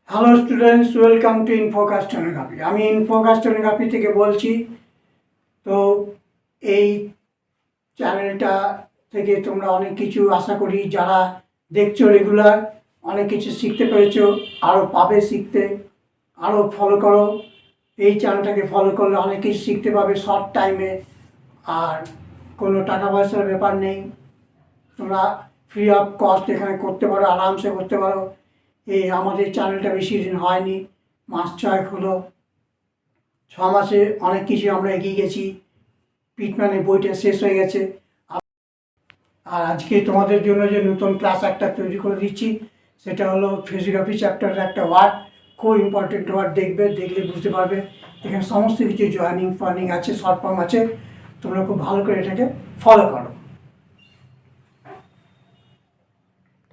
Hello students, welcome to Infocus stenography. আমি Infocus stenography থেকে বলছি। তো এই চ্যানেলটা থেকে তোমরা অনেক কিছু আশা করি, যারা দেখছো রেগুলার, অনেক কিছু শিখতে পেরেছো, আরও পাবে শিখতে। আরও ফলো করো, এই চ্যানেলটাকে ফলো করলে অনেক কিছু শিখতে পাবে শর্ট টাইমে। আর কোনো টাকা পয়সার ব্যাপার নেই, তোমরা ফ্রি অফ কস্ট এখানে করতে পারো, আরামসে করতে পারো। এই আমাদের চ্যানেলটা বেশি দিন হয়নি, মাস ছয়েক হলো। 6 মাসে অনেক কিছু আমরা এগিয়ে গেছি। পিটম্যানের বইটা শেষ হয়ে গেছে। আর আজকে তোমাদের জন্য যে নতুন ক্লাস একটা তৈরি করে দিচ্ছি, সেটা হলো ফিজিওগ্রাফি চ্যাপ্টারের একটা ওয়ার্ড, খুব ইম্পর্টেন্ট ওয়ার্ড। দেখলে বুঝতে পারবে। এখানে সমস্ত কিছু জয়েনিং ফয়েনিং আছে, শর্ট ফর্ম আছে। তোমরা খুব ভালো করে এটাকে ফলো করো।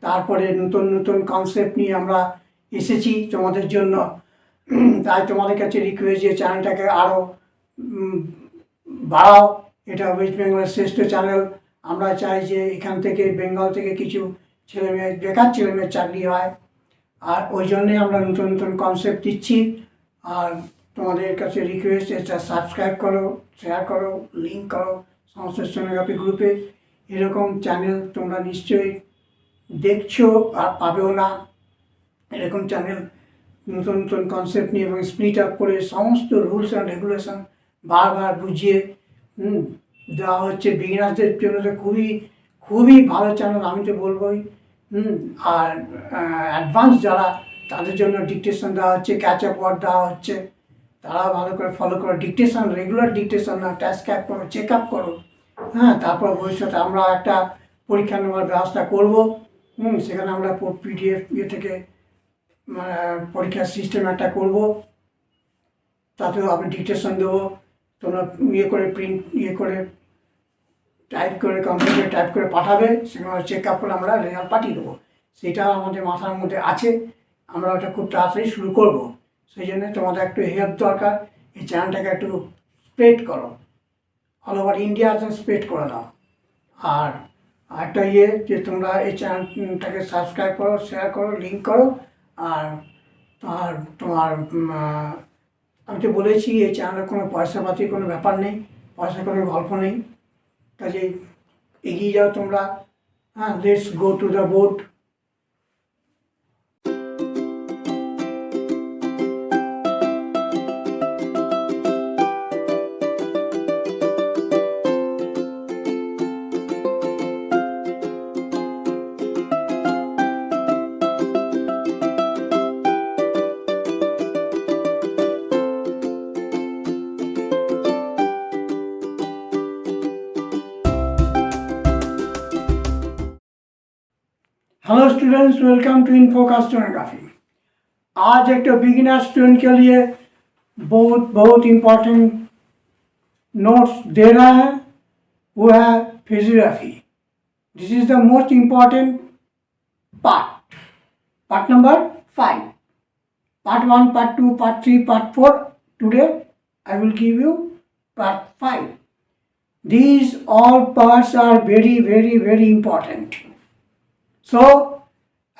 তারপরে নতুন নতুন কনসেপ্ট নিয়ে আমরা এসেছি তোমাদের জন্য। তাই তোমাদের কাছে রিকোয়েস্ট, যে চ্যানেলটাকে আরও বাড়াও। এটা ওয়েস্ট বেঙ্গলের শ্রেষ্ঠ চ্যানেল। আমরা চাই যে এখান থেকে, বেঙ্গল থেকে কিছু ছেলেমেয়ে, বেকার ছেলেমেয়ের চাকরি হয়। আর ওই জন্যে আমরা নতুন নতুন কনসেপ্ট দিচ্ছি। আর তোমাদের কাছে রিকোয়েস্ট, এটা সাবস্ক্রাইব করো, শেয়ার করো, লিঙ্ক করো সমস্ত স্টেনোগ্রাফি গ্রুপে। এরকম চ্যানেল তোমরা নিশ্চয়ই দেখছো আর পাবেও না। এরকম চ্যানেল নতুন নতুন কনসেপ্ট নিয়ে এবং স্প্লিট আপ করে সমস্ত রুলস অ্যান্ড রেগুলেশন বারবার বুঝিয়ে দেওয়া হচ্ছে। বিগিনারদের জন্য তো খুবই খুবই ভালো চ্যানেল, আমি তো বলবোই। আর অ্যাডভান্স যারা, তাদের জন্য ডিকটেশন দেওয়া হচ্ছে, ক্যাচ আপ ওয়ার্ড দেওয়া হচ্ছে। তারা ভালো করে ফলো করো। ডিকটেশন, রেগুলার ডিকটেশন না, ট্যাস্ক্যাপ করো, চেক আপ করো। হ্যাঁ, তারপর ভবিষ্যতে আমরা একটা পরীক্ষা নেওয়ার ব্যবস্থা করব। সেখানে আমরা পিডিএফ থেকে পরীক্ষার সিস্টেম একটা করব। তাতেও আমি ডিকটেশন দেবো, তোমরা প্রিন্ট করে টাইপ করে, কম্পিউটারে টাইপ করে পাঠাবে। সেখানে চেক আপ করে আমরা রেজাল্ট পাঠিয়ে দেবো। সেটা আমাদের মাথার মধ্যে আছে। আমরা ওটা খুব তাড়াতাড়ি শুরু করব। সেই জন্য তোমাদের একটু হেল্প দরকার। এই চ্যানেলটাকে একটু স্প্রেড করো, অল ওভার ইন্ডিয়াতে স্প্রেড করে দাও। আর একটা যে তোমরা এই চ্যানেলটাকে সাবস্ক্রাইব করো, শেয়ার করো, লিঙ্ক করো। আর আর তোমার আমি তো বলেছি, এই চ্যানেলের কোনো পয়সাপাতির কোনো ব্যাপার নেই, পয়সার কোনো গল্প নেই। কাজেই এগিয়ে যাও তোমরা। হ্যাঁ, let's go to the board. Hello students, welcome to Infocus stenography. आज एक बिगिनर स्टूडेंट के लिए बहुत बहुत इम्पोर्टेंट नोट्स दे रहा है, वो है physiography. This is the most important part number 5। Part 1, part 2, part 3, part 4. Today I will give you part 5. These all parts are very very very important. So,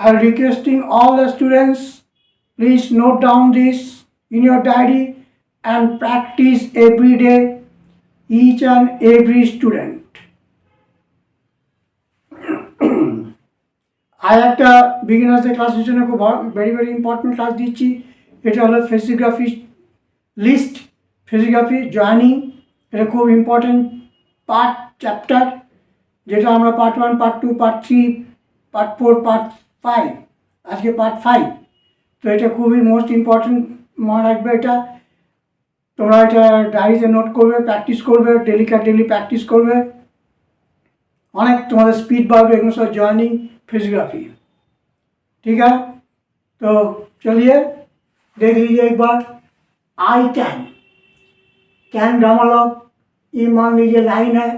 I am requesting all the students, please note down this in your diary and practice every day, each and every student. আর একটা বিগিনার্সদের ক্লাসের জন্য খুব very very important class দিচ্ছি। এটা হলো physiography list, physiography joining. এটা খুব important part, chapter, যেটা আমরা part 1, part 2, part 3, part 4, part 5, আজকে পার্ট 5। তো এটা খুবই মোস্ট ইম্পর্টেন্ট, মনে রাখবে এটা। তোমরা এটা ডায়েরিতে নোট করবে, প্র্যাকটিস করবে, ডেলি প্র্যাকটিস করবে। অনেক তোমাদের স্পিড বাড়বে এগুলো সব জয়েনিং फिजियोग्राफी। ठीक है, तो चलिए देख लीजिए एक बार। आई कैन ग्रामर लॉग, ये मान लीजिए लाइन है,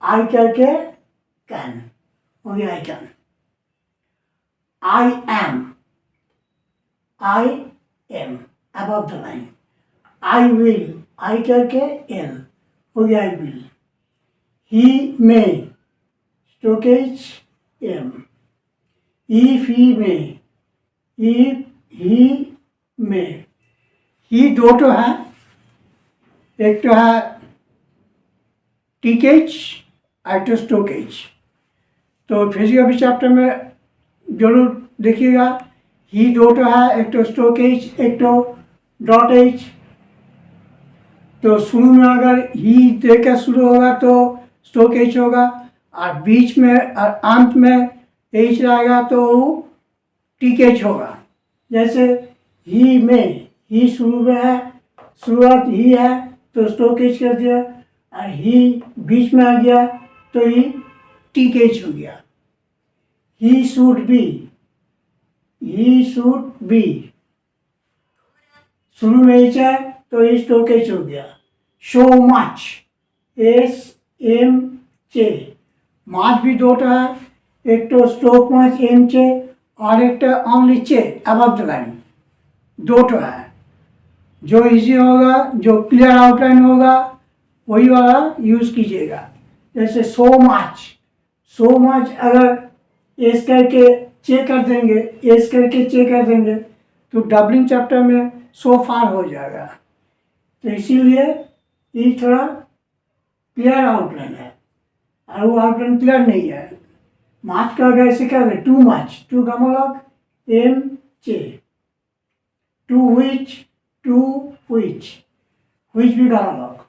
आई करके कैन हो गया। I can, I am above the line. I will, I करके एल हो गया आई विल। ही मे, स्टोकेज M. If he may, if he may. He दो तो है, एक तो है टीकेज, एक तो स्टोकेज। तो फिजियोलॉजी चैप्टर में जरूर देखिएगा। ही दो तो है, एक तो स्टोकेज, एक तो डॉटेज। तो शुरू में अगर ही देकर शुरू होगा तो स्टोकेज होगा, और बीच में और अंत में एच रहेगा तो टीकेज होगा। जैसे ही में, ही शुरू में है, शुरुआत ही है तो स्टोकेज कर दिया, और ही बीच में आ गया तो ही टीकेज हो गया। He should be, he should be, शुरू में एच है तो ही स्टोकेज हो गया। शो मच, एस एम चे, माच भी दो है, एक तो स्ट्रोक माच एम चे और एक तो ओनली चे अबव द लाइन, दो तो है। जो इजी होगा, जो क्लियर आउटलाइन होगा वही वाला यूज कीजिएगा। जैसे सो मच, सो मच अगर एस करके चे कर देंगे, एस करके चे कर देंगे तो डबलिंग चैप्टर में सो फार हो जाएगा। तो इसीलिए ये थोड़ा क्लियर आउटलाइन है, और वो आउटलाइन क्लियर नहीं है। माच का अगर ऐसे कर रहे, टू मच, टू का मतलब एम चे, टू विच, टू विच, विच भी का मतलब।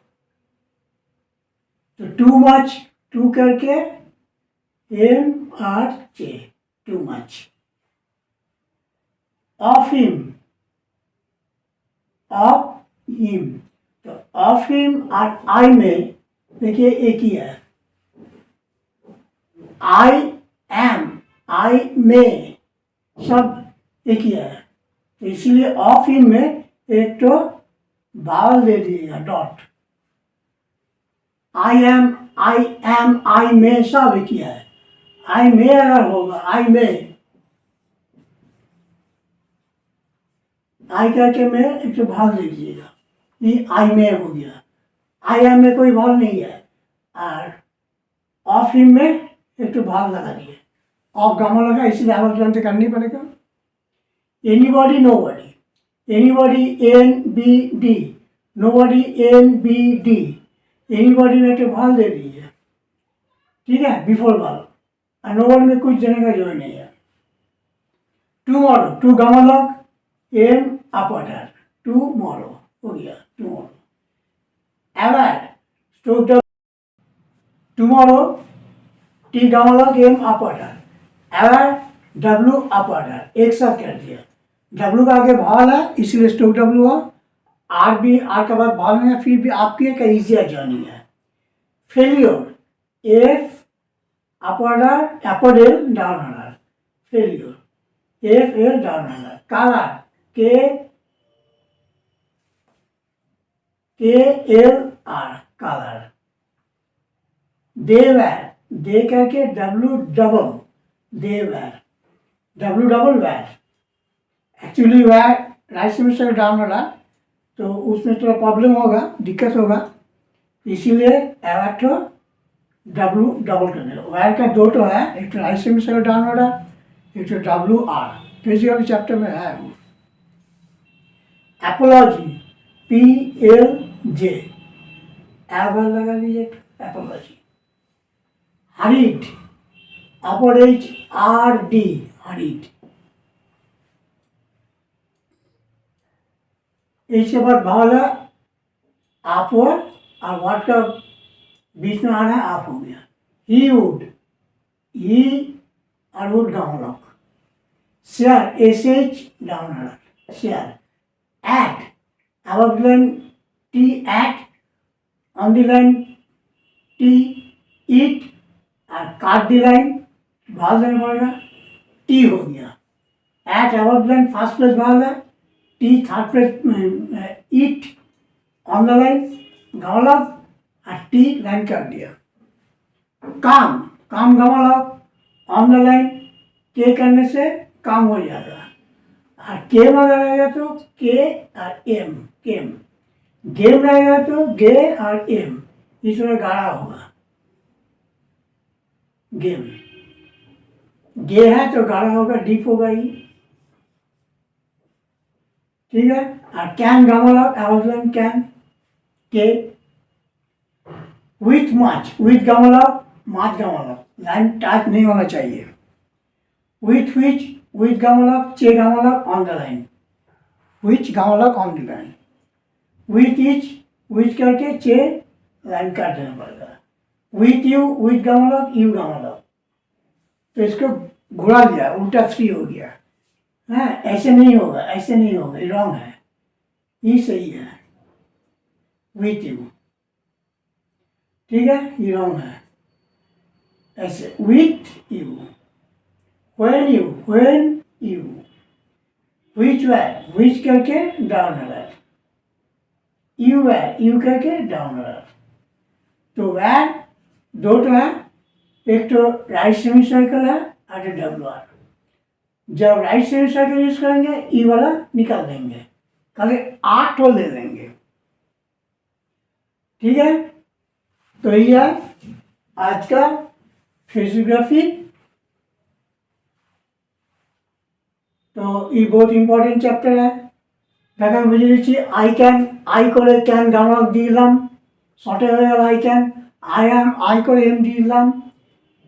तो टू मच, टू करके एम आर चे, too much. Of him, of him, तो ऑफ हिम और आई में देखिए एक ही है। आई एम, आई में, सब एक ही है। तो इसीलिए ऑफ हिम में एक तो बावल दे दीजिएगा, डॉट। आई एम, आई में सब एक ही है। आई में अगर होगा, आई में, आई करके में एक तो भाग दे दीजिएगा, ये आई में हो गया। आई एम में कोई भाग नहीं है, और ऑफ हिम में एक तो भाग लगा दिए, ऑफ गामा लगा, इसलिए आप से करनी पड़ेगा। Anybody, nobody, anybody N B D, nobody N B D, anybody में तो भाग दे दीजिए, ठीक है, बिफोर भाग, और नोबॉडी में कुछ देने का जरूरत नहीं है। Tomorrow, to gamma log, M अपॉर्डर, टुमारो हो गया, tomorrow. Ever, stroke tomorrow, T gamma log, M अपॉर्डर, एवर डब्ल्यू अपॉर्डर, एक साथ कर दिया। डब्ल्यू का आगे भावल है इसीलिए स्ट्रोक डब्ल्यू हो, आर भी, आर का बाद भावल है, फिर भी आपकी का इजियर जर्नी है। फेलियर, एफ अपॉर्डर, एपोडेल डाउन हनर, फेलियर, एफ एल डाउन हनर। कालर, के एल आर, कालर। देवर, दे करके डब्ल्यू डबल, देवर, डब्ल्यू डबल वैर। एक्चुअली वैर राइट सेमिस्टर डाउन वाला, तो उसमें थोड़ा प्रॉब्लम होगा, दिक्कत होगा, इसीलिए एवर तो डब्ल्यू डबल कर देगा। वैर का दो तो है, एक तो राइट सेमिस्टर डाउन वाला, एक तो डब्ल्यू आर, फिजियोलॉजी चैप्टर में है वो। Apology, P L J, ever लगा लीजिए, apology. Hurried, upward H R D, hurried. इसके बाद भावल है आपवर्ड, और वर्ड का बीच में आना है आप हो गया। ही वुड, ही और would down lock. Share, S H down हनर, share. At, above the line T at, on the line T eat, और काट दी लाइन भाग देना पड़ेगा, टी हो गया। At above the line first place भाग है, T third place, eat on the line गावलॉग, और टी लाइन कर दिया। काम, काम गावलॉग ऑन द लाइन, के करने से काम हो जाएगा, और के में रहेगा तो के और एम, केम। गेम रहेगा तो गे और एम, इसमें गाढ़ा होगा, गेम। गे है तो गाढ़ा होगा, डीप होगा ही। ठीक है। और कैन गामलक आउटलाइन कैन के विथ माच, विथ गामलक माच गामलक, लाइन टच नहीं होना चाहिए। विथ विच, विथ गामलक चे गामलक ऑन द लाइन, विच गामलक on the line. With each, which करके चे लाइन काट देना पड़ेगा। विथ यू, विथ गामलक यू गामलक, तो इसको घुरा दिया, उल्टा थ्री हो गया। हाँ, ऐसे नहीं होगा, ऐसे नहीं होगा, ये रॉन्ग है, ये सही है। विथ यू, ठीक है, ये रॉन्ग है। ऐसे with you, when you, when you, which were, which करके down alert, you were, you करके डाउन अलर्ट। तो वेर दो तो है, एक तो राइट सेमी सर्कल है और डब्ल्यू आर। जब राइट सेमी सर्कल यूज करेंगे ई वाला निकाल देंगे, खाली 8 ले लेंगे, ठीक है। तो ये है आज का फिजियोग्राफी। तो ये बहुत इम्पोर्टेंट चैप्टर है। देखो बुझे दिচ্ছি आई कैन, आई করে ক্যান গামলক দিলাম, শর্টে হয়ে গেল आई कैन। आई एम, आई করে এম দিলাম,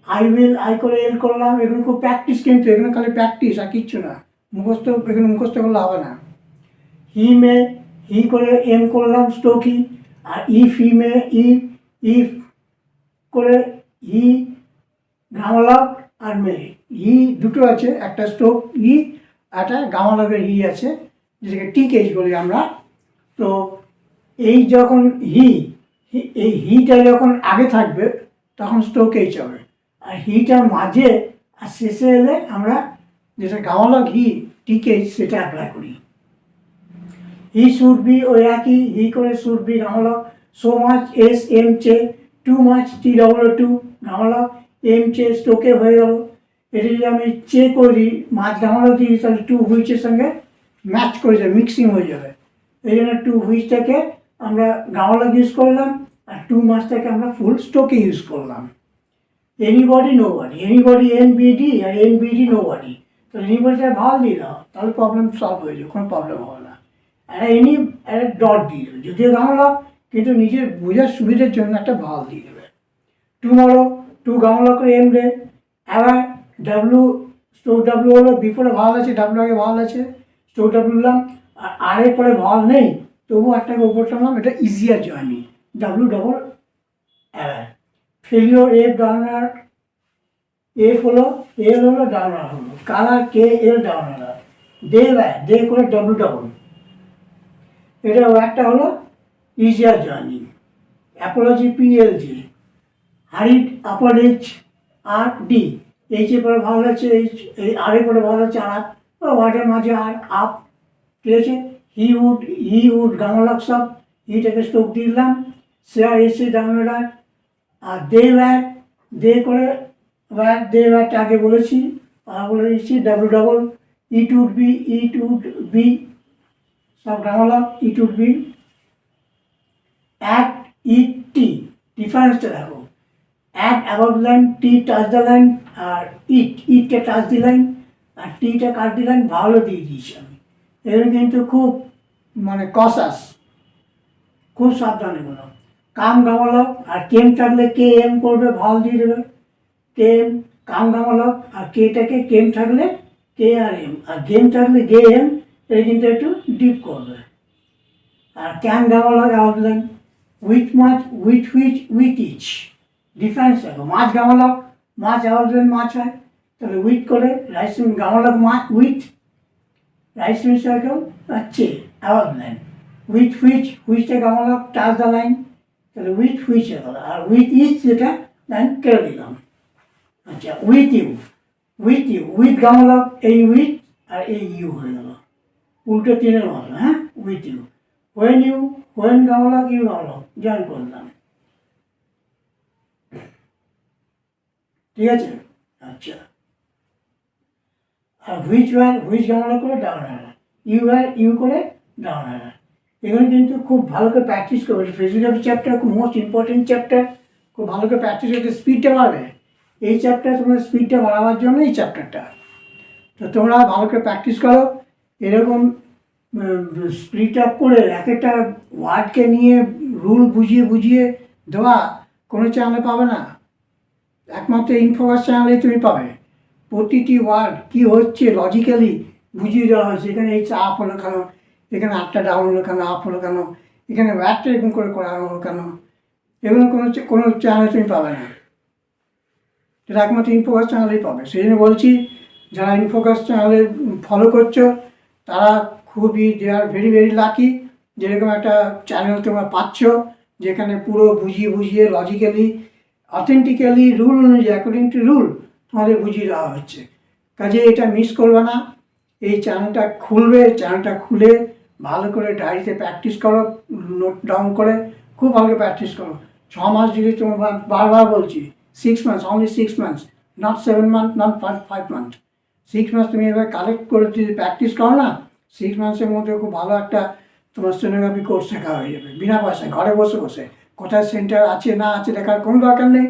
आई विल, आई করে এল করলাম। এগুলো খুব প্র্যাকটিস, কিন্তু এখানে খালি প্র্যাকটিস আর কিচ্ছু না, মুখস্থ এখানে মুখস্থ করলে হবে না। হি মে, হি করে এম করলাম স্টোকি। আর ইফ হি মে, ইফ করে হি গামলক আর মে, হি দুটো আছে, একটা স্টোক ই, একটা গামলকের হি আছে, যেটাকে টি কেজ বলি আমরা। তো এই যখন হি, এই হিটা যখন আগে থাকবে তখন স্টোক এইচ হবে, আর হিটার মাঝে আর শেষে এলে আমরা যেটা গামলক হি টি কেজ সেটা অ্যাপ্লাই করি। হি শুড বি, ওই একই, হি করে শুড বি গামলক। সো মাচ এস এম চে, to much T double to গামলক, এম চে স্টোকে হয়ে গেল। এটা যদি আমি চে করি, মাছ গামলক দিই, তাহলে টু হুইচের সঙ্গে ম্যাচ করে যাবে, মিক্সিং হয়ে যাবে। এই জন্য টু হুইচটাকে আমরা গামলক ইউজ করলাম, আর টু মাছটাকে আমরা ফুল স্টোকে ইউজ করলাম। এনিবডি নো বডি, এনিবডি এনবিডি আর এনবিডি নো বডি, তো এনিবডিটা ভাল দিয়ে দাও, তাহলে প্রবলেম সলভ হয়ে যাবে, কোনো প্রবলেম হবে না। একটা এনি একটা ডট দিয়ে দেবে, যদিও গামলক, কিন্তু নিজের বোঝার সুবিধার জন্য একটা ভাল দিয়ে দেবে। টুমরো, টু গামলক করে এম রে। আবার ডাব্লু, স্টোক ডাব্লু হলো, বিফোরে ভাল আছে, ডাব্লু আগে ভাল আছে, স্টোক ডাব্লু নিলাম। আর আরের পরে ভাল নেই, তবু একটাকে উপর টানলাম, এটা ইজিয়ার জয়নি, ডাব্লু ডবল অ্যাওয়ার। ফেলিওর এফ ডাউনার, এফ হলো, এল হলো, ডাউনার হলো, কালার কে এল ডাউনার। দে ব্যয়, দে করে ডাব্লু ডবল, এটা একটা হলো ইজিয়ার জয়নি। অ্যাপোলজি পি এল জি, হারিড আপার এইচ আর ডি, এইচের পরে ভালো আছে এইচ, এই আরের পরে ভালো আছে আর, ওয়ার্ডের মাঝে আর আপ, ঠিক আছে। হি উড গামলক সব, হিটাকে স্টোক দিলাম, শেয়ার এসে ডাউনার। আর দে ওয়্যার, দে করে ওয়্যার, দে ওয়্যারটা আগে বলেছি, আর বলে দিচ্ছি W double. It would be, it would be সব গামলক, it would be. At, it, T, ডিফারেন্সটা দেখো, at about line, T touch the line, আর ইটটা টাচ দি লাইন, আর টিটা কাট দি লাইন, ভালো দিয়ে দিয়েছি আমি। এগুলো কিন্তু খুব মানে কসাস, খুব সাবধান এগুলো। কাম গামলক, আর কেম থাকলে কে এম করবে, ভাল দিয়ে দেবে, কেম কাম গামলক। আর কেটাকে কেম থাকলে কে আর এম, আর গেম থাকলে গে এম, এটা কিন্তু একটু ডিপ করবে। আর ক্যান গামলক outline. With much, with which, with each, difference দেখো। মাছ গামলক, মাছ আউটলাইন মাছ হয়, তাহলে উইথ করে রাইট গামলক much, with right semi circle হচ্ছে আউটলাইন। উইথ হুইচ, হুইচটা গামলক টাচ দ্য লাইন, তাহলে উইথ হুইচ হয়ে গেল। আর উইথ ইচ যেটা লাইন কেটে দিলাম। আচ্ছা, with you, with you, with গামলক, এই উইথ আর এই ইউ হয়ে গেল, উল্টো তিনের মতো। হ্যাঁ, with you. When you, when গামলক, ইউ গামলক, জয়েন করলাম, ঠিক আছে। আচ্ছা, আর হুইচ ওয়্যার, হুইচ গামলক করে ডাউন হারা, ইউ ওয়্যার, ইউ করে ডাউন হারা। এগুলো কিন্তু খুব ভালো করে প্র্যাকটিস করবে। ফিজিওগ্রাফি চ্যাপ্টার খুব মোস্ট ইম্পর্টেন্ট চ্যাপ্টার, খুব ভালো করে প্র্যাকটিস করতে স্পিডটা বাড়বে। এই চ্যাপ্টার তোমার স্পিডটা বাড়াবার জন্য এই চ্যাপ্টারটা। তো তোমরা ভালো করে প্র্যাকটিস করো, এরকম স্প্লিট আপ করে এক একটা ওয়ার্ডকে নিয়ে রুল বুঝিয়ে বুঝিয়ে দেওয়া কোনো চ্যানেলে পাবে না। একমাত্র ইনফোকাস চ্যানেলেই তুমি পাবে। প্রতিটি ওয়ার্ড কী হচ্ছে লজিক্যালি বুঝিয়ে দেওয়া হয়েছে। এখানে এই আপ হলো কেন, এখানে আপটা ডাউন হলো কেন, আপ হলো কেন, এখানে ওয়ার্ডটা এরকম করে করা হলো কেন, এগুলো কোনো চ্যানেলে তুমি পাবে না। এটা একমাত্র ইনফোকাস চ্যানেলেই পাবে। সেই জন্য বলছি, যারা ইনফোকাস চ্যানেলে ফলো করছো তারা খুবই দে আর ভেরি ভেরি লাকি, যেরকম একটা চ্যানেল তোমরা পাচ্ছ যেখানে পুরো বুঝিয়ে বুঝিয়ে লজিক্যালি অথেন্টিক্যালি রুল অনুযায়ী অ্যাকর্ডিং টু রুল তোমাদের বুঝিয়ে দেওয়া হচ্ছে। কাজে এটা মিস করবে না। এই চ্যানেলটা খুলবে, চ্যানেলটা খুলে ভালো করে ডায়েরিতে প্র্যাকটিস করো, নোট ডাউন করে খুব ভালো করে প্র্যাকটিস করো। 6 মাস যদি তোমার, বারবার বলছি 6 months, only 6 months, not 7 month, not 5 month. 6 months তুমি এবার কালেক্ট করে যদি প্র্যাকটিস করো না, 6 মান্থসের মধ্যে খুব ভালো একটা তোমার স্টেনোগ্রাফি কোর্স শেখা হয়ে যাবে বিনা পয়সায়, ঘরে বসে বসে। কোথায় সেন্টার আছে না আছে দেখার কোনো দরকার নেই।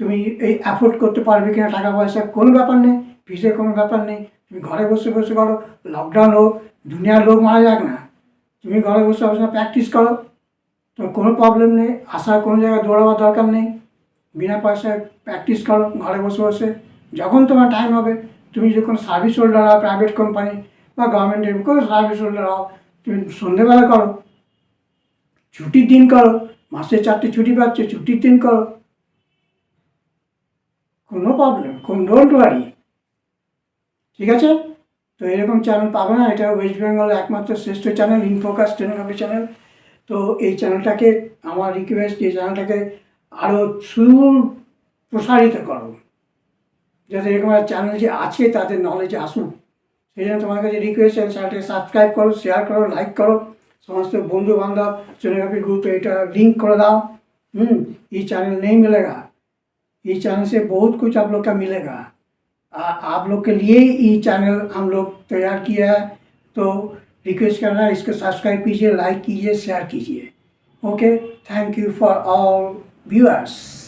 তুমি এই অ্যাফোর্ড করতে পারবে কিনা টাকা পয়সা কোনো ব্যাপার নেই, ফিসের কোনো ব্যাপার নেই। তুমি ঘরে বসে বসে করো, লকডাউন হোক, দুনিয়ার লোক মারা যাক না, তুমি ঘরে বসে বসে প্র্যাকটিস করো, তোমার কোনো প্রবলেম নেই। আসার কোনো জায়গায় দৌড়াবার দরকার নেই, বিনা পয়সায় প্র্যাকটিস করো ঘরে বসে বসে। যখন তোমার টাইম হবে, তুমি যখন সার্ভিস হোল্ডার হও প্রাইভেট কোম্পানি বা গভর্নমেন্টের কোনো সার্ভিস হোল্ডার হও, তুমি সন্ধ্যেবেলা করো, ছুটির দিন করো, মাসে 4টে ছুটি পাচ্ছে, ছুটির দিন করো, কোনো প্রবলেম, ডোন্ট ওয়ারি। ঠিক আছে? তো এরকম চ্যানেল পাবে না। এটা ওয়েস্ট বেঙ্গলের একমাত্র শ্রেষ্ঠ চ্যানেল, ইনফোকাস স্টেনোগ্রাফি চ্যানেল। তো এই চ্যানেলটাকে আমার রিকোয়েস্ট, এই চ্যানেলটাকে আরও প্রসারিত করো, যাতে এরকম একটা চ্যানেল যে আছে তাদের নলেজে আসুক। সেই জন্য তোমার কাছে রিকোয়েস্ট, চ্যানেলটাকে সাবস্ক্রাইব করো, শেয়ার করো, লাইক করো, समस्त बंधु बांधव स्टेनोग्राफी ग्रुप এটা लिंक कर दाओ। ये चैनल नहीं मिलेगा, ये चैनल से बहुत कुछ आप लोग का मिलेगा। आप लोग के लिए ये चैनल हम लोग तैयार किया है, तो रिक्वेस्ट करना है इसको सब्सक्राइब कीजिए, लाइक कीजिए, शेयर कीजिए। Okay, thank you for all viewers.